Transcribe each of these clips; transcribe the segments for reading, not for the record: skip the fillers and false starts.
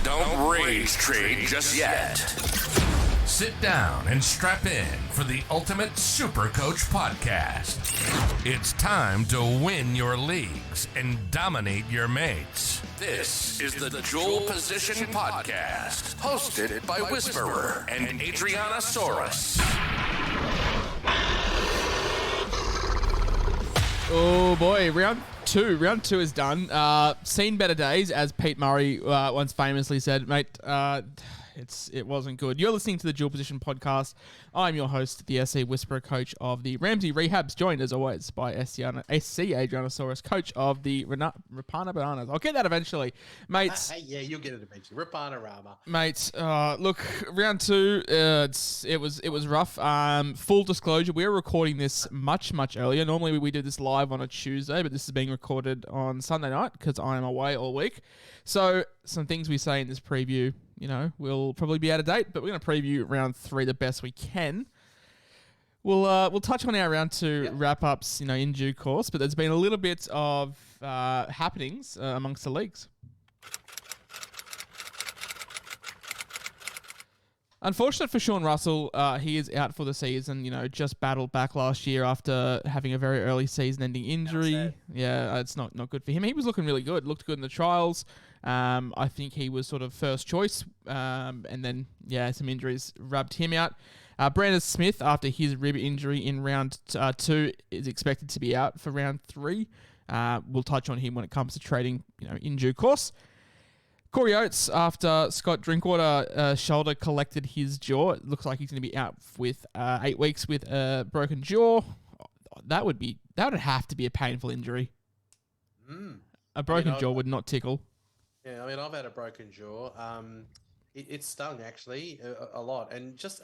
Don't rage trade just yet. Sit down and strap in for the ultimate Supercoach podcast. It's time to win your leagues and dominate your mates. This is the Dual Position Podcast, hosted by Whisperer and Adrianasaurus. Oh boy, round two is done. Seen better days, as Pete Murray once famously said, mate. It wasn't good. You're listening to the Dual Position Podcast. I'm your host, the SCWhisperer, coach of the Ramsey Rehabs, joined as always by SCAdrianasaurus, coach of the Rapana Bananas. I'll get that eventually, mates. Yeah, you'll get it eventually. Rapana Rama, mates. Look, round two. It was rough. Full disclosure, we're recording this much earlier. Normally we do this live on a Tuesday, but this is being recorded on Sunday night because I am away all week. So some things we say in this preview, will probably be out of date, but we're going to preview round three the best we can. We'll touch on our round two wrap-ups, in due course, but there's been a little bit of happenings amongst the leagues. Unfortunate for Sean Russell, he is out for the season. Just battled back last year after having a very early season-ending injury. Yeah, it's not good for him. He was looking really good, looked good in the trials. I think he was sort of first choice, and then, some injuries rubbed him out. Brandon Smith, after his rib injury in round two, is expected to be out for round three. We'll touch on him when it comes to trading, in due course. Corey Oates, after Scott Drinkwater shoulder collected his jaw, it looks like he's going to be out with 8 weeks with a broken jaw. That would have to be a painful injury. A broken jaw would not tickle. Yeah, I've had a broken jaw. It stung actually a lot, and just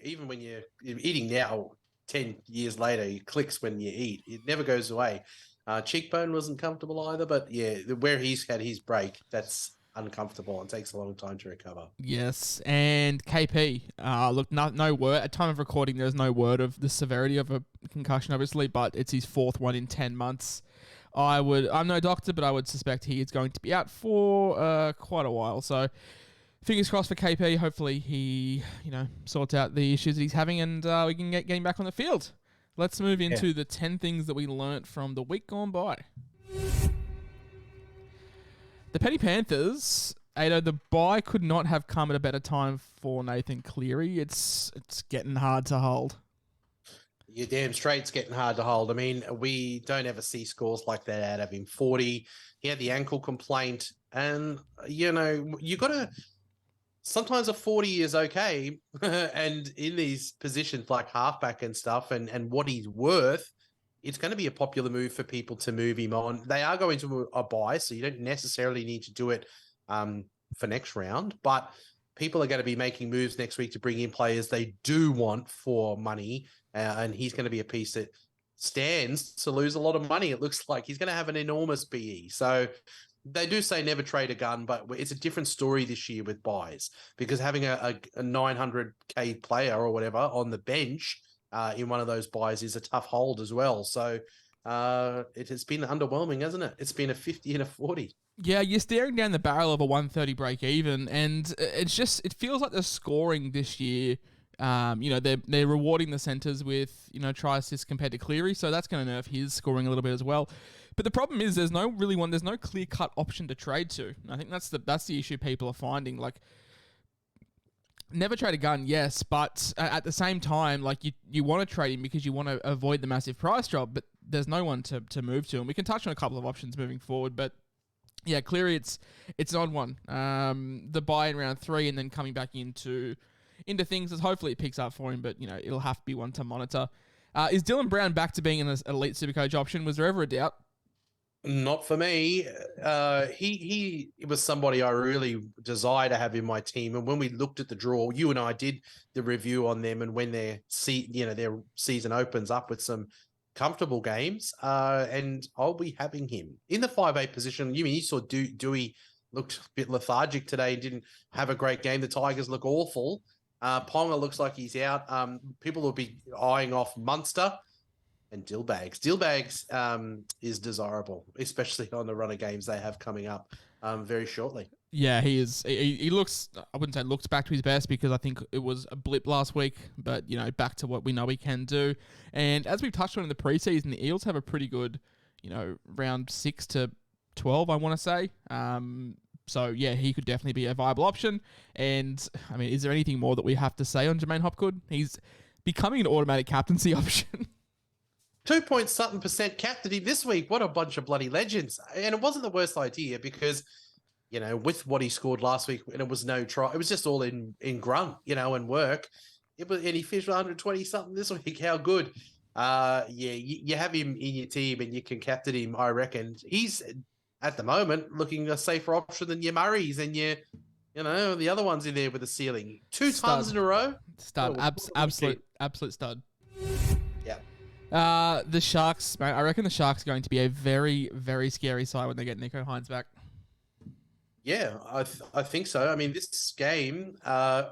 even when you're eating now, 10 years later, it clicks when you eat. It never goes away. Cheekbone wasn't comfortable either, but where he's had his break, that's uncomfortable and takes a long time to recover. Yes, and KP, look, no word. At time of recording, there's no word of the severity of a concussion, obviously, but it's his fourth one in 10 months. I'm no doctor, but I would suspect he is going to be out for quite a while. So fingers crossed for KP. Hopefully he, sorts out the issues that he's having and we can get him back on the field. Let's move into the 10 things that we learnt from the week gone by. The Penny Panthers, Ado, the bye could not have come at a better time for Nathan Cleary. It's getting hard to hold. You're damn straight it's getting hard to hold. I mean, we don't ever see scores like that out of him. 40, he had the ankle complaint, and, you got to... Sometimes a 40 is okay, and in these positions like halfback and stuff and what he's worth, it's going to be a popular move for people to move him on. They are going to a bye, so you don't necessarily need to do it for next round, but people are going to be making moves next week to bring in players they do want for money, and he's going to be a piece that stands to lose a lot of money. It looks like he's going to have an enormous BE. So they do say never trade a gun, but it's a different story this year with buys, because having a 900K player or whatever on the bench in one of those buys is a tough hold as well. So it has been underwhelming, hasn't it? It's been a 50 and a 40. Yeah, you're staring down the barrel of a 130 break even, and it feels like the scoring this year. They're rewarding the centers with try assists compared to Cleary, so that's going to nerf his scoring a little bit as well. But the problem is there's no clear cut option to trade to. And I think that's the issue people are finding. Like, never trade a gun, yes, but at the same time, like you want to trade him because you want to avoid the massive price drop, but there's no one to move to, and we can touch on a couple of options moving forward, but. Yeah, Cleary, it's an odd one. The buy in round 3 and then coming back into things as hopefully it picks up for him, but it'll have to be one to monitor. Is Dylan Brown back to being an elite Supercoach option? Was there ever a doubt? Not for me. He was somebody I really desire to have in my team. And when we looked at the draw, you and I did the review on them, and when their season opens up with some comfortable games, and I'll be having him in the 5'8" position. You saw Dewey looked a bit lethargic today, didn't have a great game. The Tigers look awful. Ponga looks like he's out. People will be eyeing off Munster and Dillbags. Dillbags is desirable, especially on the run of games they have coming up very shortly. Yeah, he is. He looks, I wouldn't say looks back to his best because I think it was a blip last week, but, back to what we know he can do. And as we've touched on in the preseason, the Eels have a pretty good, round 6 to 12, I want to say. So, yeah, he could definitely be a viable option. And, I mean, is there anything more that we have to say on Jermaine Hopgood? He's becoming an automatic captaincy option. 2-point-something% captaincy this week. What a bunch of bloody legends. And it wasn't the worst idea because, with what he scored last week, and it was no try, it was just all in grunt, and work. And he finished 120-something this week. How good. You have him in your team and you can captain him, I reckon. He's, at the moment, looking a safer option than your Murrays and your, the other ones in there with the ceiling. Two times in a row. Stud. Absolute stud. Yeah. The Sharks, mate, I reckon the Sharks are going to be a very, very scary side when they get Nico Hines back. Yeah, I think so. I mean, this game, I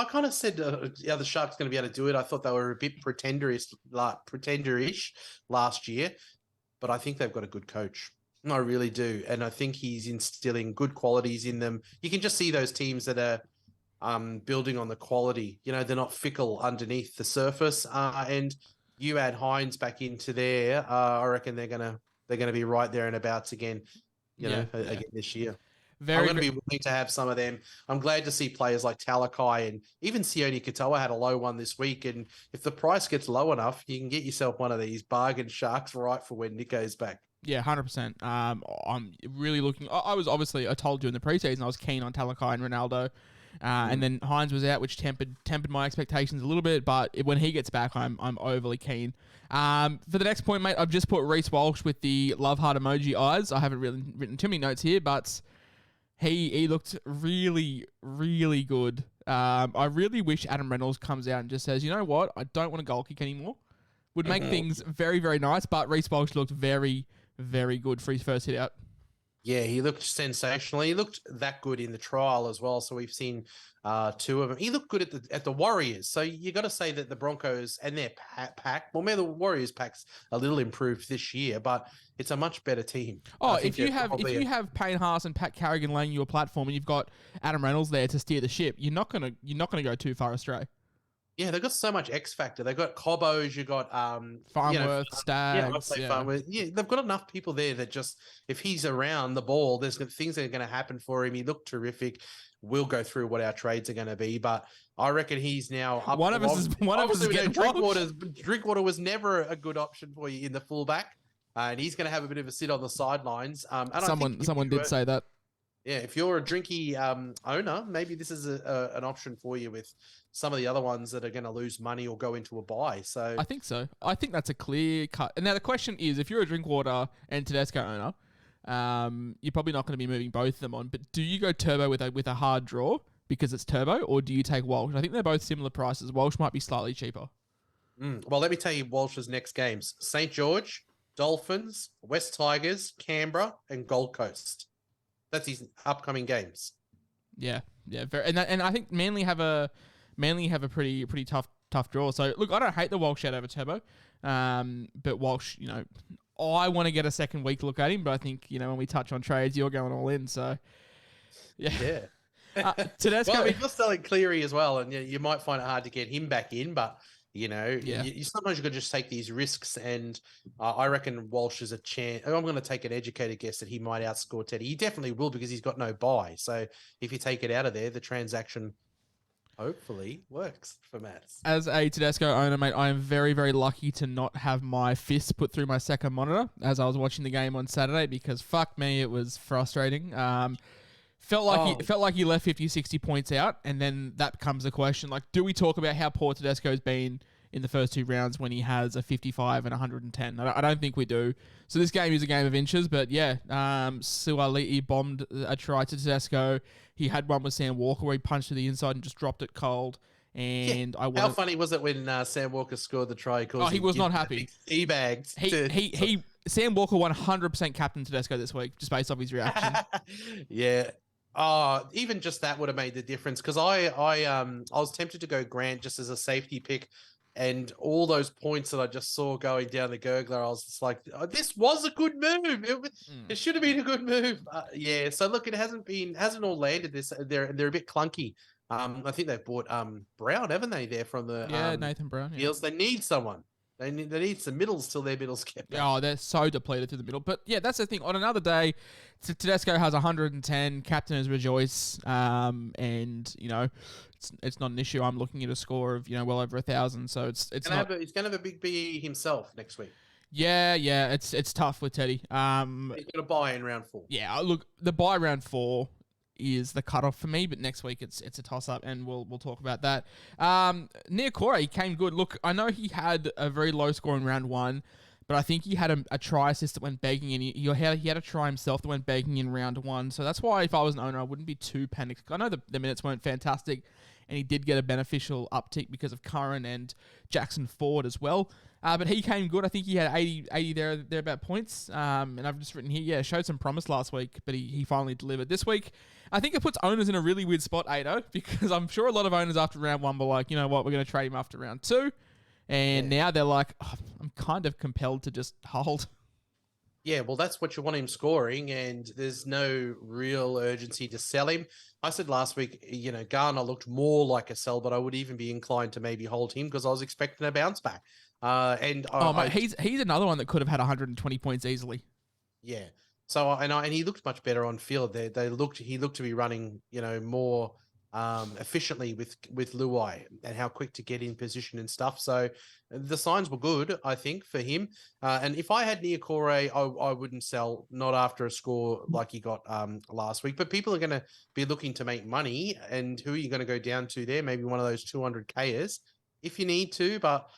kind of said the Sharks going to be able to do it. I thought they were a bit pretenderish last year, but I think they've got a good coach. I really do. And I think he's instilling good qualities in them. You can just see those teams that are building on the quality. They're not fickle underneath the surface. And you add Hines back into there, I reckon they're gonna be right there and abouts again, again this year. I'm going to be willing to have some of them. I'm glad to see players like Talakai and even Sione Katoa had a low one this week. And if the price gets low enough, you can get yourself one of these bargain Sharks right for when Nico's back. Yeah, 100%. I'm really looking. I was obviously, I told you in the preseason, I was keen on Talakai and Ronaldo. And then Hines was out, which tempered my expectations a little bit. But when he gets back, I'm overly keen. For the next point, mate, I've just put Reece Walsh with the love heart emoji eyes. I haven't really written too many notes here, but he looked really, really good. I really wish Adam Reynolds comes out and just says, you know what, I don't want a goal kick anymore. Would make things very, very nice. But Reece Walsh looked very, very good for his first hit out. Yeah, he looked sensational. He looked that good in the trial as well. So we've seen two of them. He looked good at the Warriors. So you got to say that the Broncos and their pack, well, maybe the Warriors pack's a little improved this year, but it's a much better team. Oh, if you have Payne Haas and Pat Carrigan laying you a platform, and you've got Adam Reynolds there to steer the ship, you're not gonna go too far astray. Yeah, they've got so much X factor. They've got Cobbos, you got Farnworth, Staggs. Farnworth. Yeah, they've got enough people there that just, if he's around the ball, there's things that are going to happen for him. He looked terrific. We'll go through what our trades are going to be, but I reckon he's now up. One of us is getting Drinkwater was never a good option for you in the fullback, and he's going to have a bit of a sit on the sidelines. And someone did say that. Yeah, if you're a Drinky owner, maybe this is an option for you with some of the other ones that are going to lose money or go into a buy. So I think so. I think that's a clear cut. And now the question is, if you're a Drinkwater and Tedesco owner, you're probably not going to be moving both of them on. But do you go turbo with a hard draw because it's turbo, or do you take Walsh? I think they're both similar prices. Walsh might be slightly cheaper. Well, let me tell you Walsh's next games: St. George, Dolphins, West Tigers, Canberra, and Gold Coast. That's his upcoming games. Yeah. And I think Manly have a pretty tough draw. So look, I don't hate the Walsh out over Turbo, but Walsh, I want to get a second week look at him. But I think when we touch on trades, you're going all in. So yeah. Tedesco. Well, you're selling Cleary as well, and you might find it hard to get him back in, but. You sometimes you got to just take these risks, and I reckon Walsh is a chance. I'm going to take an educated guess that he might outscore Teddy. He definitely will because he's got no buy. So if you take it out of there, the transaction hopefully works for Mats. As a Tedesco owner, mate, I am very, very lucky to not have my fist put through my second monitor as I was watching the game on Saturday because fuck me, it was frustrating. Felt like he left 50, 60 points out, and then that becomes a question. Like, do we talk about how poor Tedesco's been in the first two rounds when he has a 55 and 110? I don't think we do. So this game is a game of inches, but yeah, Suaalii bombed a try to Tedesco. He had one with Sam Walker where he punched to the inside and just dropped it cold. And how funny was it when Sam Walker scored the try? He was not happy. He bagged. Sam Walker 100% captain Tedesco this week, just based off his reaction. Yeah. Even just that would have made the difference because I was tempted to go Grant just as a safety pick, And all those points that I just saw going down the gurgler, I was just like, oh, this was a good move. It should have been a good move. Yeah. So look, it hasn't all landed. They're a bit clunky. I think they've bought Brown, haven't they? There from the Nathan Brown. Eels. They need someone. They need some middles till their middles get back. Oh, they're so depleted through the middle. But yeah, that's the thing. On another day, Tedesco has 110. Captain is Rejoice. And it's not an issue. I'm looking at a score of well over 1,000. So it's he's not. He's gonna have a big BE himself next week. Yeah. It's tough with Teddy. He's gonna buy in round 4. Yeah. Look, the buy round 4 is the cutoff for me, but next week it's a toss up, and we'll talk about that. Niokore came good. Look, I know he had a very low score in round 1, but I think he had a try assist that went begging, and he had a try himself that went begging in round 1. So that's why if I was an owner, I wouldn't be too panicked. I know the minutes weren't fantastic, and he did get a beneficial uptick because of Curran and Jackson Ford as well. But he came good. I think he had 80 thereabout points. And I've just written here, showed some promise last week, but he finally delivered this week. I think it puts owners in a really weird spot, Ado, because I'm sure a lot of owners after round 1 were like, you know what, we're going to trade him after round 2. And now they're like, I'm kind of compelled to just hold. Yeah, well, that's what you want him scoring, and there's no real urgency to sell him. I said last week, Garner looked more like a sell, but I would even be inclined to maybe hold him because I was expecting a bounce back. He's another one that could have had 120 points easily. Yeah. So and he looked much better on field. He looked to be running, more efficiently with Luai and how quick to get in position and stuff. So the signs were good, I think, for him. And if I had Niokore, I wouldn't sell, not after a score like he got last week. But people are going to be looking to make money, and who are you going to go down to there? Maybe one of those 200Kers if you need to, but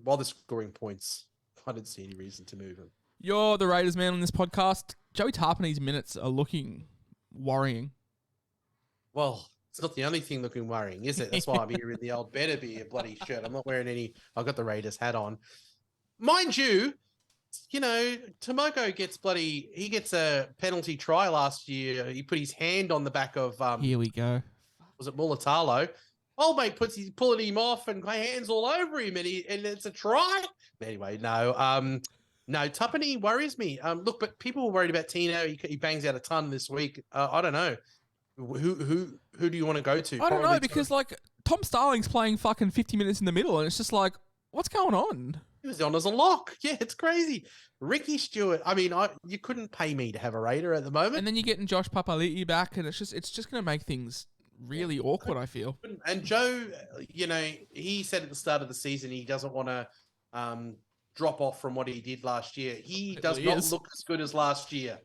while they're scoring points, I didn't see any reason to move him. You're the Raiders man on this podcast. Joey Tarpaney's minutes are looking worrying. Well, it's not the only thing looking worrying, is it? That's why I'm here in the old better be a bloody shirt. I'm not wearing any. I've got the Raiders hat on. Mind you, Tomoko gets a penalty try last year. He put his hand on the back of Here we go. Was it Mulatalo? Old mate he's pulling him off and hands all over him, and it's a try. Anyway, no, Tapani worries me. Look, but people were worried about Tino. He bangs out a ton this week. I don't know. Who do you want to go to? I don't know, because Tom Starling's playing fucking 50 minutes in the middle, and it's just like, what's going on? He was on as a lock. Yeah, it's crazy. Ricky Stewart. I mean, you couldn't pay me to have a Raider at the moment. And then you're getting Josh Papali'i back, and it's just going to make things really awkward, I feel. And Joe, he said at the start of the season he doesn't want to drop off from what he did last year. He does not look as good as last year.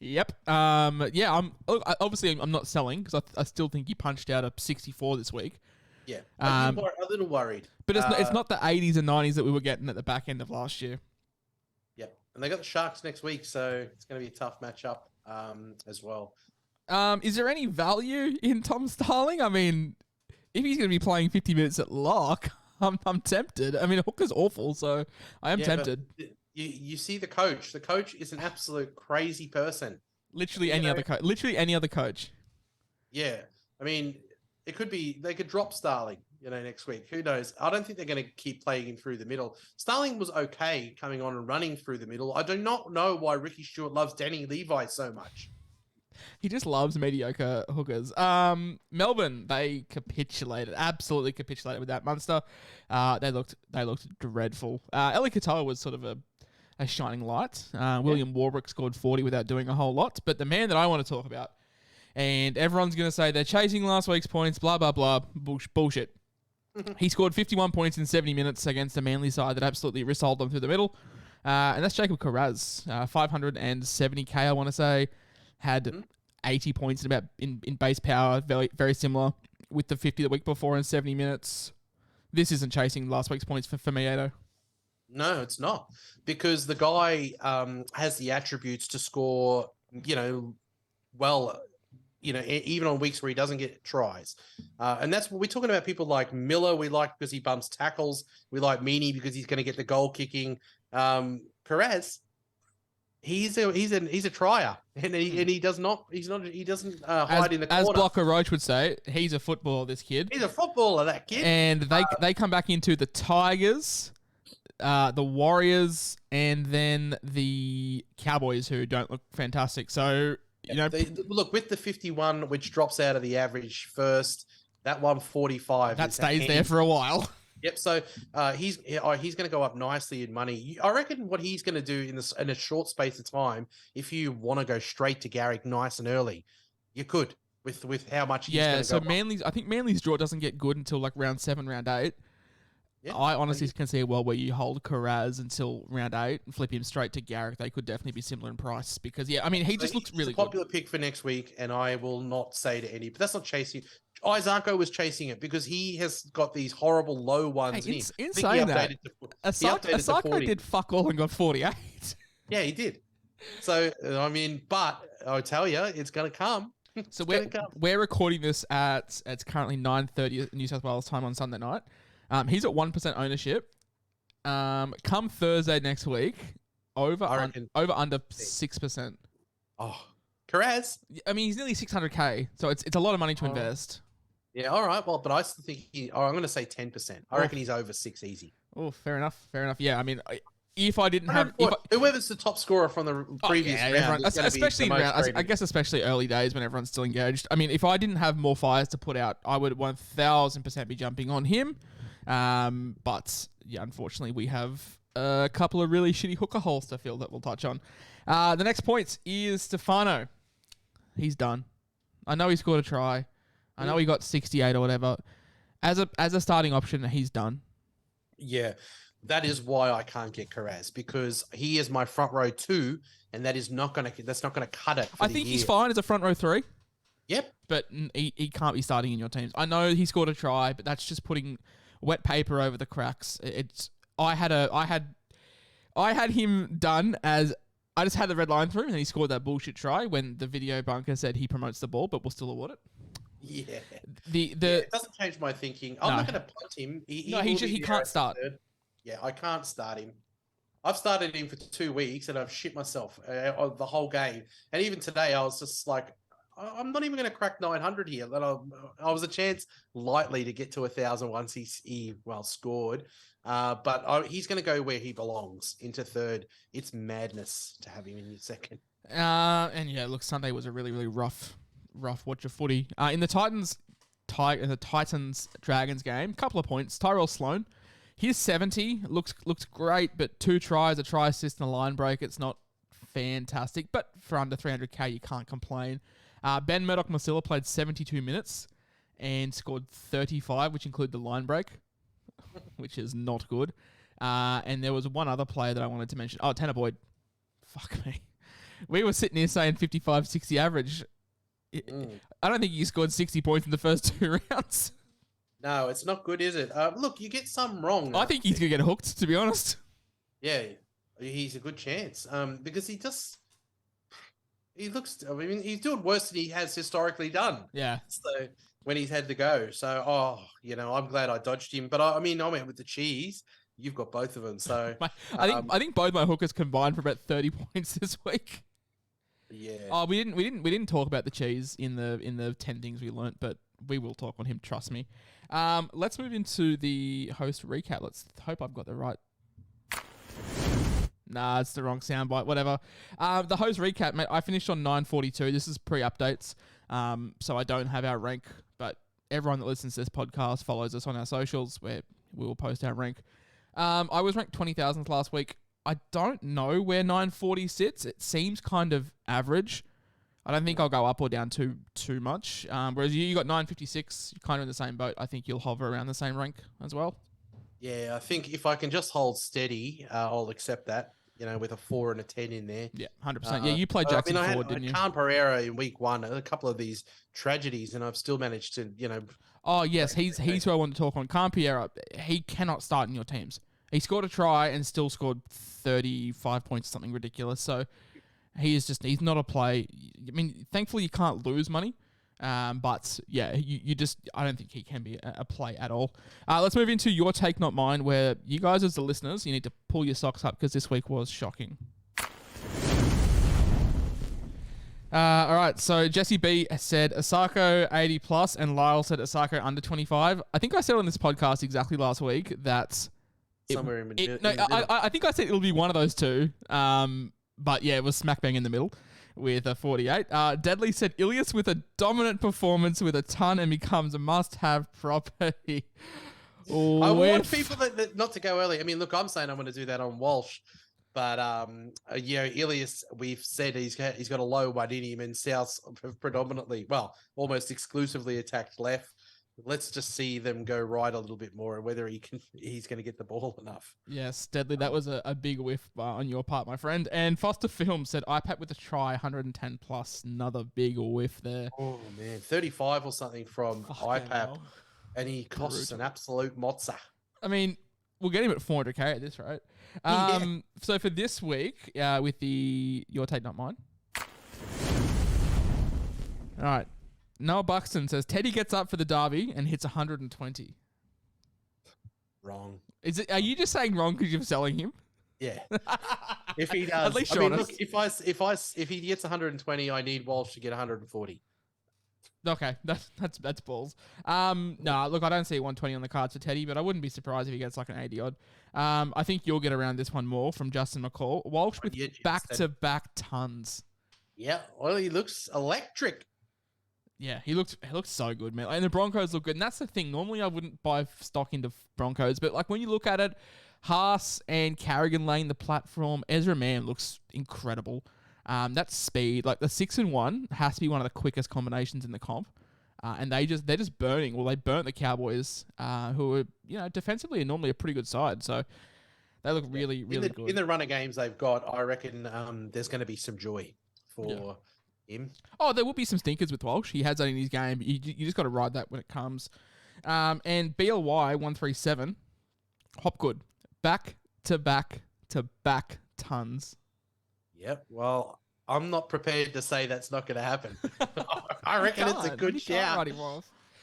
Yep. I'm not selling because I still think he punched out a 64 this week. Yeah. A little worried. But it's not the 80s and 90s that we were getting at the back end of last year. Yep. And they got the Sharks next week, so it's going to be a tough matchup as well. Is there any value in Tom Starling? I mean, if he's going to be playing 50 minutes at lock, I'm tempted. I mean, Hooker's awful, so I am tempted. You see the coach. The coach is an absolute crazy person. Literally any other coach. Yeah. I mean, it could be, they could drop Starling, next week. Who knows? I don't think they're going to keep playing him through the middle. Starling was okay coming on and running through the middle. I do not know why Ricky Stewart loves Danny Levi so much. He just loves mediocre hookers. Melbourne, they absolutely capitulated with that Munster. They looked dreadful. Eli Katoa was sort of a shining light. William Warbrick scored 40 without doing a whole lot. But the man that I want to talk about, and everyone's going to say they're chasing last week's points, blah, blah, blah, bullshit. He scored 51 points in 70 minutes against a Manly side that absolutely rissoled them through the middle. And that's Jacob Carraz, 570k, I want to say. Had 80 points in base power, very, very similar with the 50 the week before in 70 minutes. This isn't chasing last week's points for me, Ado. No, it's not. Because the guy has the attributes to score, well, even on weeks where he doesn't get tries. And that's what we're talking about. People like Miller, we like because he bumps tackles. We like Meaney because he's going to get the goal kicking. Perez, he's a trier, and he doesn't hide in the corner. As Blocker Roach would say, he's a footballer. This kid. He's a footballer, that kid. And they come back into the Tigers, the Warriors, and then the Cowboys, who don't look fantastic. So look, with the 51, which drops out of the average first, that 145 that stays there for a while. Yep. So he's going to go up nicely in money. I reckon what he's going to do in a short space of time, if you want to go straight to Garrick nice and early, you could with how much. He's going to so go I think Manly's draw doesn't get good until like round 7, round 8. Yeah, I honestly can see a world where you hold Carraz until round 8 and flip him straight to Garrick. They could definitely be similar in price because he just looks really good. Popular pick for next week, and I will not say to any, but that's not chasing. Isako was chasing it because he has got these horrible low ones. In saying that, Asako did fuck all and got 48. Yeah, he did. So, but I'll tell you, it's going to come. So we're recording this it's currently 9:30 New South Wales time on Sunday night. He's at 1% ownership. Come Thursday next week, over under 6%. Oh, Carraz. He's nearly 600k, so it's a lot of money to invest. Yeah, all right. Well, but I still think I'm going to say 10%. I reckon he's over 6 easy. Oh, fair enough. Yeah, if I didn't have whoever's the top scorer from the previous round, especially I guess especially early days when everyone's still engaged. If I didn't have more fires to put out, I would 1000% be jumping on him. But yeah, unfortunately, we have a couple of really shitty hooker holes to fill that we'll touch on. The next point is Stefano. He's done. I know he scored a try. I know he got 68 or whatever. As a starting option, he's done. Yeah, that is why I can't get Carraz, because he is my front row 2, and that's not gonna cut it. I think he's fine as a front row 3. Yep, but he can't be starting in your teams. I know he scored a try, but that's just putting wet paper over the cracks. I had him done as I just had the red line through him, and he scored that bullshit try when the video bunker said he promotes the ball, but we'll still award it. Yeah. It doesn't change my thinking. I'm not going to punt him. He can't start. Yeah, I can't start him. I've started him for 2 weeks and I've shit myself the whole game. And even today, I was just like, I'm not even going to crack 900 here. I was a chance lightly to get to 1,000 once he scored. But he's going to go where he belongs, into third. It's madness to have him in your second. And yeah, look, Sunday was a really, really rough watch of footy. In the Titans Dragons game, couple of points. Tyrell Sloan, he's 70, looks great, but 2 tries, a try assist and a line break. It's not fantastic, but for under 300k, you can't complain. Ben Murdoch-Masila played 72 minutes and scored 35, which included the line break, which is not good. And there was one other player that I wanted to mention. Oh, Tanner Boyd. Fuck me. We were sitting here saying 55, 60 average. I don't think he scored 60 points in the first 2 rounds. No, it's not good, is it? Look, you get some wrong. I think he's going to get hooked, to be honest. Yeah, he's a good chance. Because he looks, he's doing worse than he has historically done. Yeah. So when he's had to go. So, I'm glad I dodged him. But I went with the cheese. You've got both of them. So I think both my hookers combined for about 30 points this week. Yeah. Oh, we didn't talk about the cheese in the 10 things we learnt, but we will talk on him. Trust me. Let's move into the host recap. Let's hope I've got the right. Nah, it's the wrong soundbite. Whatever. The host recap, mate. I finished on 9:42. This is pre-updates, so I don't have our rank, but everyone that listens to this podcast follows us on our socials, where we will post our rank. I was ranked 20,000th last week. I don't know where 940 sits. It seems kind of average. I don't think I'll go up or down too much. Whereas you got 956, you're kind of in the same boat. I think you'll hover around the same rank as well. Yeah, I think if I can just hold steady, I'll accept that. With a 4 and a 10 in there. Yeah, 100%. Yeah, you played Jackson forward, didn't you? Khan Pereira in week 1, a couple of these tragedies, and I've still managed to, Oh, yes, he's who I want to talk on. Khan Pereira, he cannot start in your teams. He scored a try and still scored 35 points, something ridiculous. So he's not a play. Thankfully you can't lose money. But yeah, I don't think he can be a play at all. Let's move into your take, not mine, where you guys as the listeners, you need to pull your socks up because this week was shocking. All right, so Jesse B said Asako 80 plus, and Lyle said Asako under 25. I think I said on this podcast exactly last week that Somewhere in the no, middle. I think I said it'll be one of those two. But yeah, it was smack bang in the middle with a 48. Deadly said Ilias with a dominant performance with a ton and becomes a must-have property. I want people that not to go early. I mean, look, I'm saying I'm going to do that on Walsh, but Ilias, we've said he's got a low one in him, and South predominantly, well, almost exclusively attacked left. Let's just see them go right a little bit more, and whether he's going to get the ball enough. Yes, Deadly, that was a big whiff on your part, my friend. And Foster Film said iPad with a try, 110 plus, another big whiff there. Oh man, 35 or something from iPad. And he costs an absolute mozza. I mean, we'll get him at 400k at this rate. So for this week, with your take, not mine. All right. Noah Buxton says Teddy gets up for the derby and hits 120. Wrong. Are you just saying wrong because you're selling him? Yeah. If he does, at least honest. Look, if he gets 120, I need Walsh to get 140. Okay, that's balls. No, look, I don't see 120 on the cards for Teddy, but I wouldn't be surprised if he gets like an 80 odd. I think you'll get around this one more from Justin McCall. Walsh with back-to-back tons. Yeah, well, he looks electric. Yeah, he looks so good, man. And the Broncos look good, and that's the thing. Normally, I wouldn't buy stock into Broncos, but like when you look at it, Haas and Carrigan laying the platform, Ezra Mann looks incredible. That speed, like the 6-1 has to be one of the quickest combinations in the comp. And they're just burning. Well, they burnt the Cowboys, who are, defensively are normally a pretty good side. So they look really good. In the run of games they've got, I reckon there's going to be some joy for him. Oh, there will be some stinkers with Walsh. He has that in his game. You just got to ride that when it comes. And BLY 137, Hopgood, back to back tons. Yep. Well, I'm not prepared to say that's not going to happen. I reckon it's a good shout.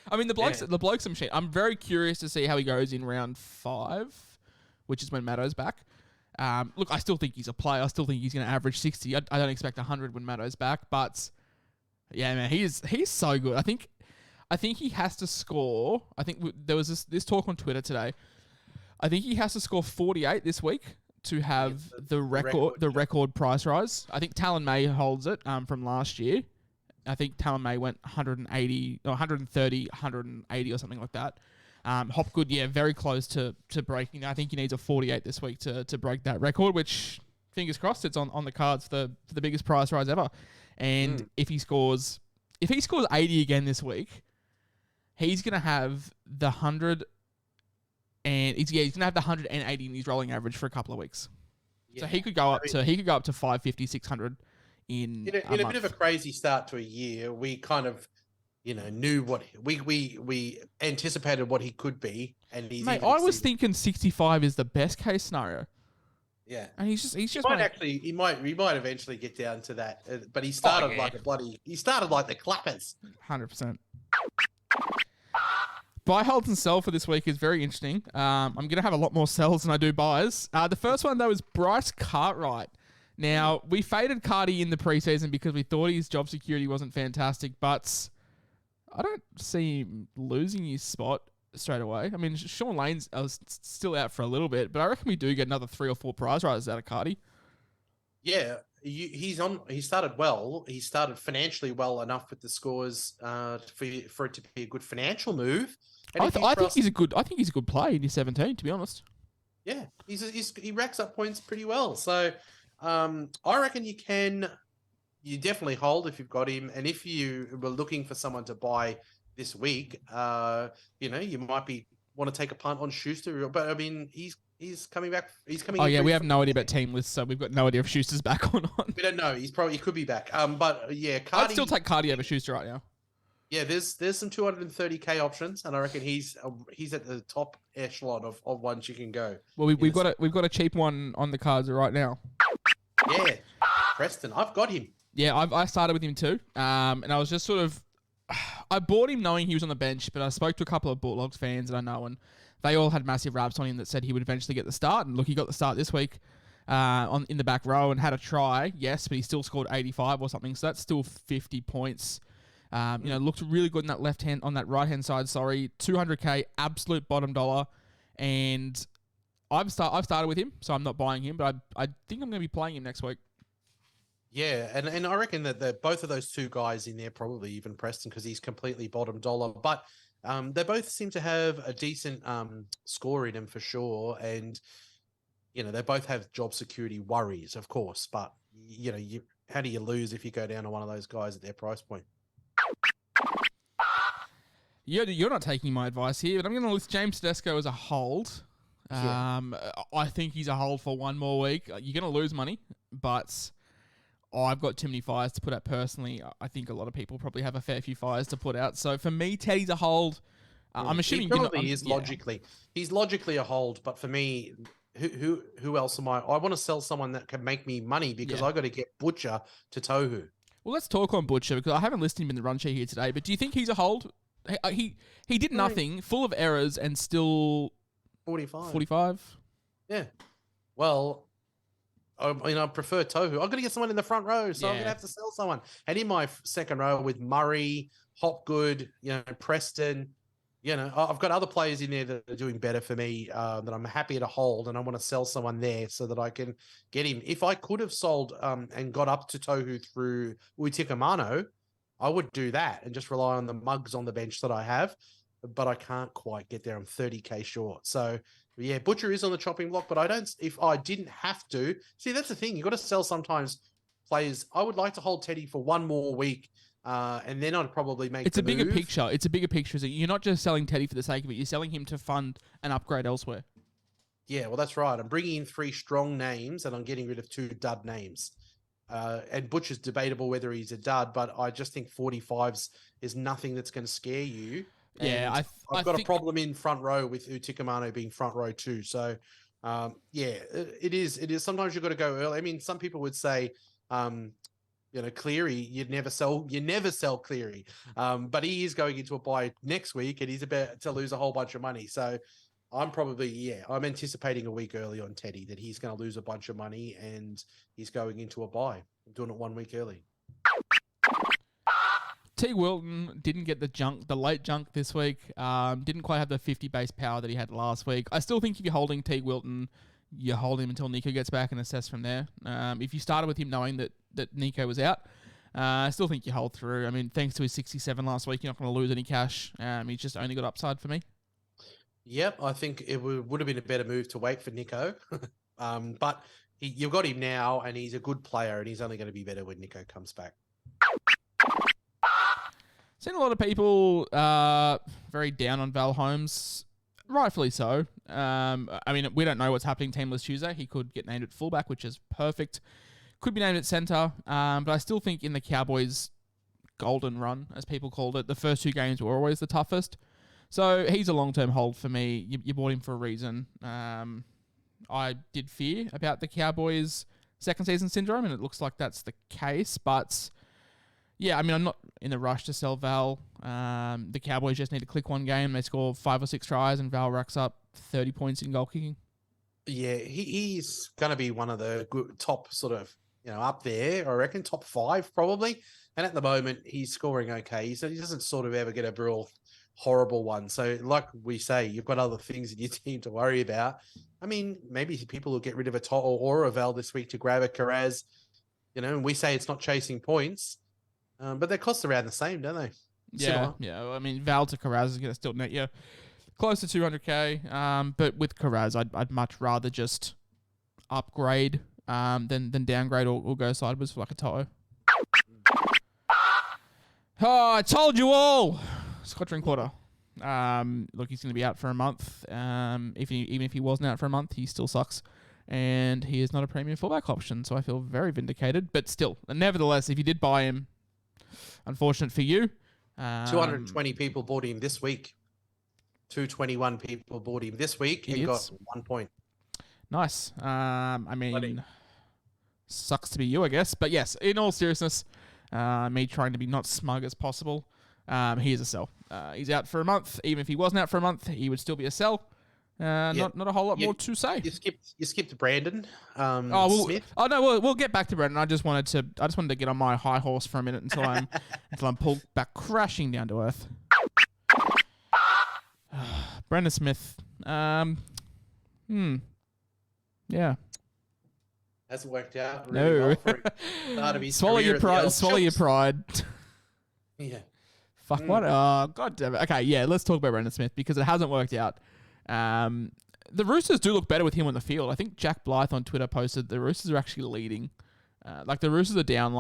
I mean, the bloke's a machine. I'm very curious to see how he goes in round 5, which is when Maddo's back. Look, I still think he's a player. I still think he's going to average 60. I don't expect 100 when Maddo's back, but yeah, man, he's so good. I think he has to score. I think there was this talk on Twitter today. I think he has to score 48 this week to have the record price rise. I think Talon May holds it from last year. I think Talon May went 180 or 130, 180 or something like that. Hopgood, very close to breaking. I think he needs a 48 this week to break that record, which, fingers crossed, it's on the cards for the biggest price rise ever. And if he scores 80 again this week, he's going to have the 100 and he's going to have the 180 in his rolling average for a couple of weeks. Yeah. So he could go up to 550, 600 in a bit of a crazy start to a year. We kind of knew what we anticipated what he could be, and he's. Mate, I was thinking 65 is the best case scenario. Yeah, and he's just he might eventually get down to that, but he started like the clappers. 100%. Buy, holds, and sell for this week is very interesting. I'm going to have a lot more sells than I do buys. The first one, though, is Bryce Cartwright. Now, we faded Cardi in the preseason because we thought his job security wasn't fantastic, but I don't see him losing his spot straight away. I mean, Sean Lane's still out for a little bit, but I reckon we do get another 3 or 4 prize rises out of Cardi. Yeah, he started well. He started financially well enough with the scores for it to be a good financial move. I think he's a good player in his 17, to be honest. Yeah, he racks up points pretty well. So I reckon you definitely hold if you've got him, and if you were looking for someone to buy this week, you might want to take a punt on Schuster. But I mean, he's coming back. He's coming. Oh yeah, we have no idea about team lists, so we've got no idea if Schuster's back or not. We don't know. He could be back. But yeah, I'd still take Cardi over Schuster right now. Yeah, there's some 230k options, and I reckon he's at the top echelon of ones you can go. Well, we've got a cheap one on the cards right now. Yeah, Preston, I've got him. Yeah, I started with him too, and I was just I bought him knowing he was on the bench, but I spoke to a couple of Bulldogs fans that I know, and they all had massive raps on him that said he would eventually get the start, and look, he got the start this week. in the back row and had a try, yes, but he still scored 85 or something, so that's still 50 points. Looked really good in that on that right-hand side, 200k, absolute bottom dollar, and I've started with him, so I'm not buying him, but I think I'm going to be playing him next week. Yeah, and I reckon that both of those two guys in there, probably even Preston, because he's completely bottom dollar, but they both seem to have a decent score in them for sure, and they both have job security worries, of course, but how do you lose if you go down to one of those guys at their price point? You're not taking my advice here, but I'm going to list James Tedesco as a hold. Yeah. I think he's a hold for one more week. You're going to lose money, but I've got too many fires to put out personally. I think a lot of people probably have a fair few fires to put out. So for me, Teddy's a hold. I'm assuming he probably is logically. He's logically a hold, but for me, who else am I? I want to sell someone that can make me money because I got to get Butcher to Tohu. Well, let's talk on Butcher because I haven't listed him in the run sheet here today. But do you think he's a hold? He did nothing, full of errors, and still 45. Yeah. Well, I prefer Tohu. I've got to get someone in the front row, so I'm going to have to sell someone. And in my second row with Murray, Hopgood, Preston, I've got other players in there that are doing better for me that I'm happy to hold, and I want to sell someone there so that I can get him. If I could have sold and got up to Tohu through Uiticamano, I would do that and just rely on the mugs on the bench that I have, but I can't quite get there. I'm 30k short. So yeah, Butcher is on the chopping block, but if I didn't have to, see, that's the thing. You got to sell sometimes players. I would like to hold Teddy for one more week. And then I'd probably make It's a bigger picture. It's a bigger picture. So you're not just selling Teddy for the sake of it. You're selling him to fund an upgrade elsewhere. Yeah, well, that's right. I'm bringing in 3 strong names and I'm getting rid of 2 dud names. And Butcher's debatable whether he's a dud, but I just think 45s is nothing that's going to scare you. Yeah, I've got a problem in front row with Uiticamano being front row too. So, it is. Sometimes you've got to go early. I mean, some people would say, Cleary, you never sell Cleary. But he is going into a buy next week and he's about to lose a whole bunch of money. So I'm anticipating a week early on Teddy that he's going to lose a bunch of money and he's going into a buy. I'm doing it 1 week early. T. Wilton didn't get the late junk this week. Didn't quite have the 50 base power that he had last week. I still think if you're holding T. Wilton, you hold him until Nico gets back and assess from there. If you started with him knowing that Nico was out, I still think you hold through. I mean, thanks to his 67 last week, you're not going to lose any cash. He's just only got upside for me. Yep, I think it would have been a better move to wait for Nico. But you've got him now, and he's a good player, and he's only going to be better when Nico comes back. Seen a lot of people very down on Val Holmes. Rightfully so. I mean, we don't know what's happening Teamless Tuesday. He could get named at fullback, which is perfect. Could be named at centre. But I still think in the Cowboys' golden run, as people called it, the first 2 games were always the toughest. So he's a long-term hold for me. You bought him for a reason. I did fear about the Cowboys' second season syndrome, and it looks like that's the case. But yeah, I mean, I'm not in the rush to sell Val. The Cowboys just need to click one game. They score 5 or 6 tries, and Val racks up 30 points in goal kicking. Yeah, he's going to be one of the good, top sort of, up there, I reckon, top 5 probably. And at the moment, he's scoring okay. He doesn't sort of ever get a real horrible one. So like we say, you've got other things in your team to worry about. I mean, maybe people will get rid of a Toto or a Val this week to grab a Carraz, and we say it's not chasing points. But their costs around the same, don't they? Similar. Yeah. I mean, Val to Carraz is going to still net you close to 200k. But with Carraz, I'd much rather just upgrade than downgrade or go sideways for like a Toto. Oh, I told you all. Scott Drinkwater. Look, he's going to be out for a month. Even if he wasn't out for a month, he still sucks. And he is not a premium fullback option, so I feel very vindicated. But still, nevertheless, if you did buy him, unfortunate for you. 220 people bought him this week. 221 people bought him this week and got 1 point. Nice. I mean, sucks to be you, I guess. But yes, in all seriousness, me trying to be not smug as possible, he is a sell. He's out for a month. Even if he wasn't out for a month, he would still be a sell. Not a whole lot more to say. You skipped Brandon. Smith. Oh no, we'll get back to Brandon. I just wanted to get on my high horse for a minute until I'm pulled back crashing down to earth. Brandon Smith. Yeah. Hasn't worked out really well for him. Swallow your pride. Swallow your pride. Yeah. Fuck what? Oh, god damn it. Okay, yeah, let's talk about Brandon Smith because it hasn't worked out. The Roosters do look better with him on the field. I think Jack Blythe on Twitter posted the Roosters are actually leading. The Roosters are down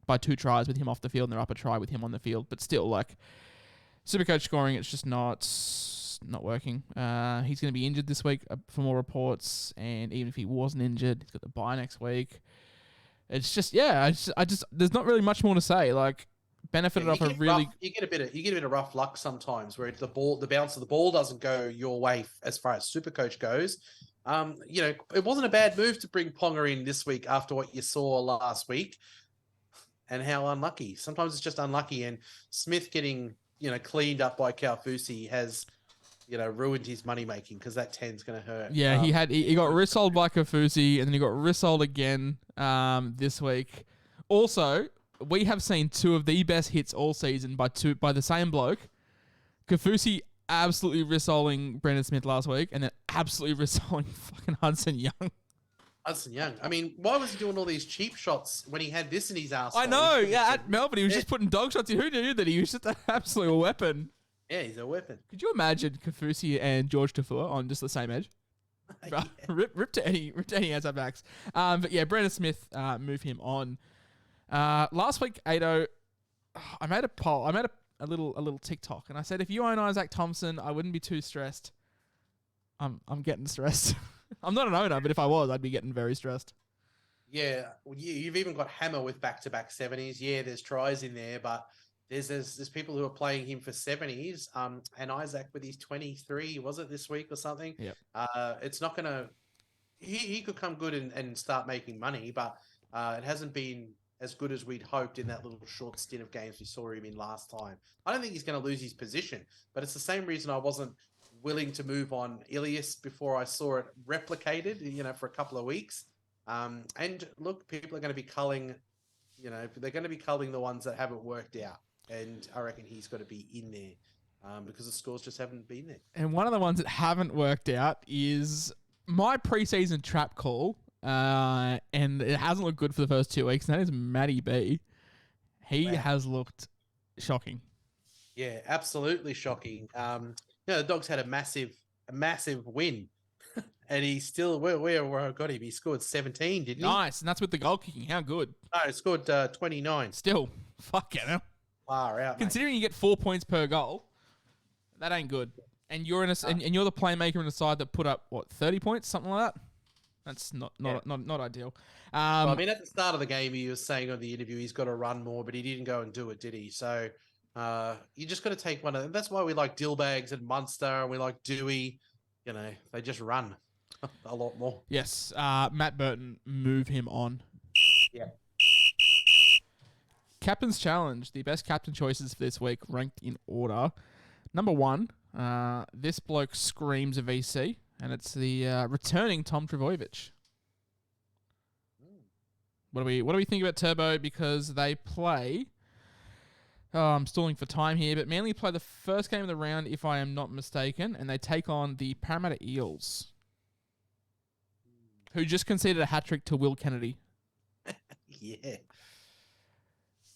by 2 tries with him off the field and they're up a try with him on the field. But still, Supercoach scoring, it's just not working. He's going to be injured this week for more reports. And even if he wasn't injured, he's got the bye next week. It's just, there's not really much more to say. Benefited off a really... You get a bit of rough luck sometimes where the bounce of the ball doesn't go your way as far as Supercoach goes. It wasn't a bad move to bring Ponga in this week after what you saw last week and how unlucky. Sometimes it's just unlucky, and Smith getting, cleaned up by Kaufusi has, ruined his money making because that 10's going to hurt. Yeah, he got wrist-sold by Kaufusi and then he got wrist-sold again this week. Also, we have seen 2 of the best hits all season by the same bloke. Kaufusi absolutely wrist-rolling Brandon Smith last week, and then absolutely wrist-rolling fucking Hudson Young. Hudson Young. I mean, why was he doing all these cheap shots when he had this in his arsehole? I know, at Melbourne, he was just putting dog shots in. Who knew that he was just an absolute weapon? Yeah, he's a weapon. Could you imagine Kaufusi and George Tafua on just the same edge? Yeah. Rip to any as our backs. But yeah, Brandon Smith, move him on. Last week, Ado, I made a poll. I made a little TikTok, and I said if you own Isaac Thompson, I wouldn't be too stressed. I'm getting stressed. I'm not an owner, but if I was, I'd be getting very stressed. Yeah, you've even got Hammer with back-to-back 70s. Yeah, there's tries in there, but there's people who are playing him for 70s. And Isaac with his 23, was it this week or something? Yep. It's not gonna. He could come good and start making money, but it hasn't been as good as we'd hoped in that little short stint of games we saw him in last time. I don't think he's going to lose his position, but it's the same reason I wasn't willing to move on Ilias before I saw it replicated, for a couple of weeks. And look, people are going to be culling, they're going to be culling the ones that haven't worked out. And I reckon he's got to be in there because the scores just haven't been there. And one of the ones that haven't worked out is my preseason trap call. And it hasn't looked good for the first 2 weeks. And that is Matty B. He has looked shocking. Yeah, absolutely shocking. The Dogs had a massive win, and he still where I got him. He scored 17, didn't he? Nice, and that's with the goal kicking. How good? No, he scored 29. Still, fuck it. Far out. Considering you get 4 points per goal, that ain't good. And you're and you're the playmaker in the side that put up 30 points, something like that. That's not ideal. Well, I mean, at the start of the game, he was saying on the interview he's got to run more, but he didn't go and do it, did he? So you just got to take one of them. That's why we like Dillbags and Munster and we like Dewey. They just run a lot more. Yes. Matt Burton, move him on. Yeah. Captain's Challenge, the best captain choices for this week, ranked in order. Number 1, this bloke screams a VC. And it's the returning Tom Trbojevic. What do we think about Turbo? Because they play. Oh, I'm stalling for time here, but Manly play the first game of the round, if I am not mistaken, and they take on the Parramatta Eels, who just conceded a hat trick to Will Kennedy. Yeah.